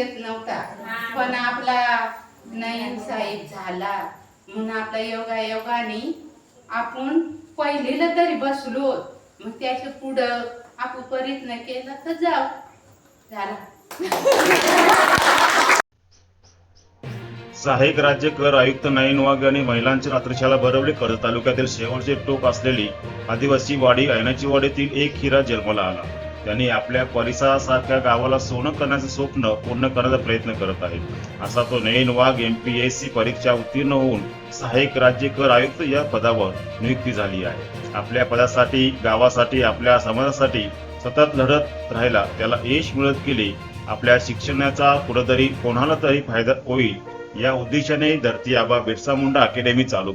येत नव्हता, पण आपला नयन साहेब झाला म्हणून आपल्या योगाने आपण पहिलीला तरी बसलो. मग त्याच्या पुढं आपण प्रयत्न केला तर जाऊ झाला. सहाय्यक राज्य कर आयुक्त नयन वाघ यांनी महिलांची रात्रशाळा भरवली. कर्जत तालुक्यातील शेवटचे टोक असलेली आदिवासी वाडी ऐनाची वाडीतील एक हिरा जन्माला आला. त्यांनी आपल्या परिसरासारख्या गावाला सोनं करण्याचे स्वप्न पूर्ण करण्याचा प्रयत्न करत आहेत. असा तो नयन वाघ MPSC परीक्षा उत्तीर्ण होऊन सहाय्यक राज्य कर आयुक्त या पदावर नियुक्ती झाली आहे. आपल्या पदासाठी, गावासाठी, आपल्या समाजासाठी सतत लढत राहायला त्याला यश मिळत गेले. आपल्या शिक्षणाचा कुठेतरी कोणाला तरी फायदा होईल या उद्देशाने धरती आबा बिरसा मुंडा अकॅडमी चालू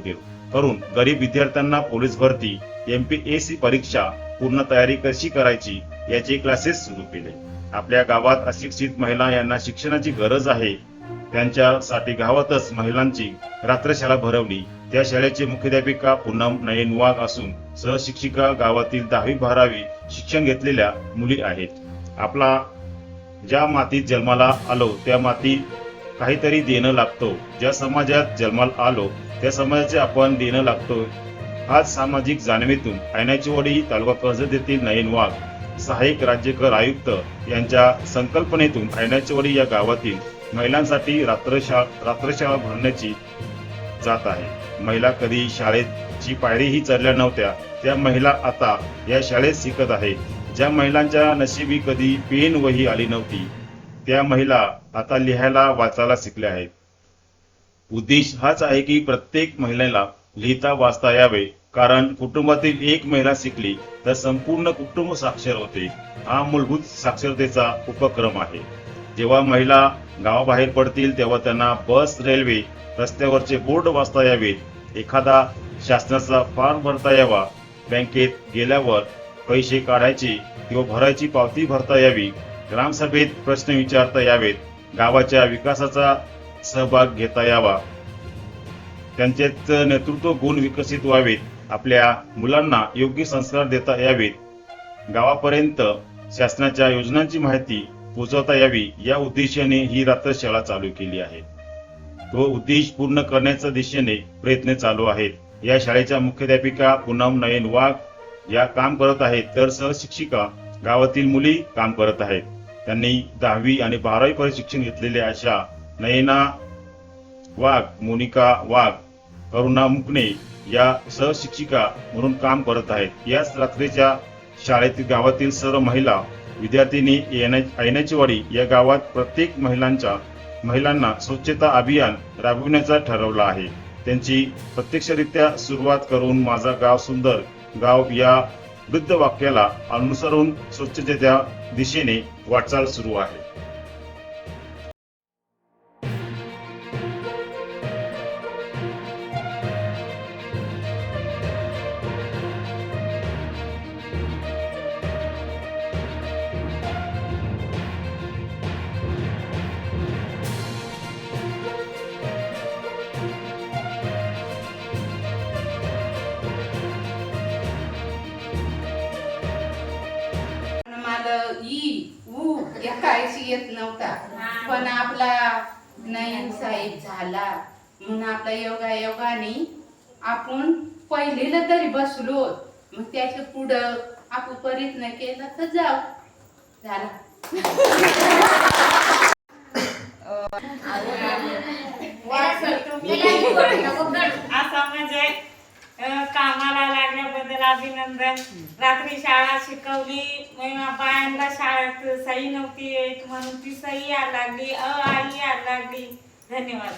करून गरीब विद्यार्थ्यांना पोलीस भरती, MPSC परीक्षा पूर्ण तयारी कशी करायची याचे क्लासेस सुरू केले. आपल्या गावात अशिक्षित महिला यांना शिक्षणाची गरज आहे. त्यांच्यासाठी गावातच महिलांची रात्रशाळा भरवली. त्या शाळेचे मुख्याध्यापिका पूनम नयन वाघ असून सहशिक्षिका गावातील 10वी-12वी शिक्षण घेतलेल्या मुली आहेत. आपला ज्या मातीत जन्माला आलो त्या मातीत काहीतरी देणं लागतो. ज्या समाजात जन्माला आलो त्या समाजाचे आपण देणं लागतो. आज सामाजिक जाणीवेतून ऐनाची वाडी तालुका कर्जत येथील नयन वाघ सहाय्यक राज्य कर आयुक्त यांच्या संकल्पनेतून ऐनाची वाडी या गावातील महिलांसाठी रात्रशाळा भरण्याची जात आहे. महिला कधी शाळेची पायरीही चढल्या नव्हत्या त्या महिला आता या शाळेत शिकत आहेत. ज्या महिलांच्या नशिबी कधी पेन वही आली नव्हती त्या महिला आता लिहायला वाचायला शिकल्या आहेत. उद्देश हाच आहे की प्रत्येक महिलेला लिहिता वाचता यावे, कारण कुटुंबातील एक महिला शिकली तर संपूर्ण कुटुंब साक्षर होते. हा मूलभूत साक्षरतेचा उपक्रम आहे. जेव्हा महिला गावाबाहेर पडतील तेव्हा त्यांना बस, रेल्वे, रस्त्यावरचे बोर्ड वाचता यावेत, एखादा शासनाचा फॉर्म भरता यावा, बँकेत गेल्यावर पैसे काढायचे किंवा भरायची पावती भरता यावी, ग्रामसभेत प्रश्न विचारता यावेत, गावाच्या विकासाचा सहभाग घेता यावा, त्यांचेच नेतृत्व गुण विकसित व्हावेत, आपल्या मुलांना योग्य संस्कार देता यावेत, गावापर्यंत शासनाच्या योजनांची माहिती पोहोचवता यावी या उद्देशाने ही रात्रशाळा चालू केली आहे. तो उद्देश पूर्ण करण्याच्या दिशेने प्रयत्न चालू आहेत. या शाळेच्या मुख्याध्यापिका पूनम नयन वाघ या काम करत आहेत, तर सहशिक्षिका गावातील मुली काम करत आहेत. त्यांनी 10वी आणि 12वी पर्यंत शिक्षण घेतलेल्या अशा नयना वाघ, मोनिका वाघ, करुणा मुकणे या सहशिक्षिका म्हणून काम करत आहेत. याच रात्रीच्या शाळेतील गावातील सर्व महिला विद्यार्थिनी ऐनाची वाडी या गावात प्रत्येक महिलांना स्वच्छता अभियान राबविण्याचा ठरवला आहे. त्यांची प्रत्यक्षरित्या सुरुवात करून माझा गाव सुंदर गाव या वृद्ध वाक्याला अनुसरून स्वच्छतेच्या दिशेने वाटचाल सुरू आहे. काहीच येत नव्हता, पण आपला नयन साहेब झाला म्हणून आपल्या योगाने आपण पहिलीला तरी बसलो. मग त्याच्या पुढं आपण प्रयत्न केला तर जाऊ झाला. असं म्हणजे कामाला लागल्याबद्दल अभिनंदन. रात्री शाळा शिकवली, बायांना शाळेत सही नव्हती येत म्हणून ती सही यायला लागली, आई यायला लागली. धन्यवाद.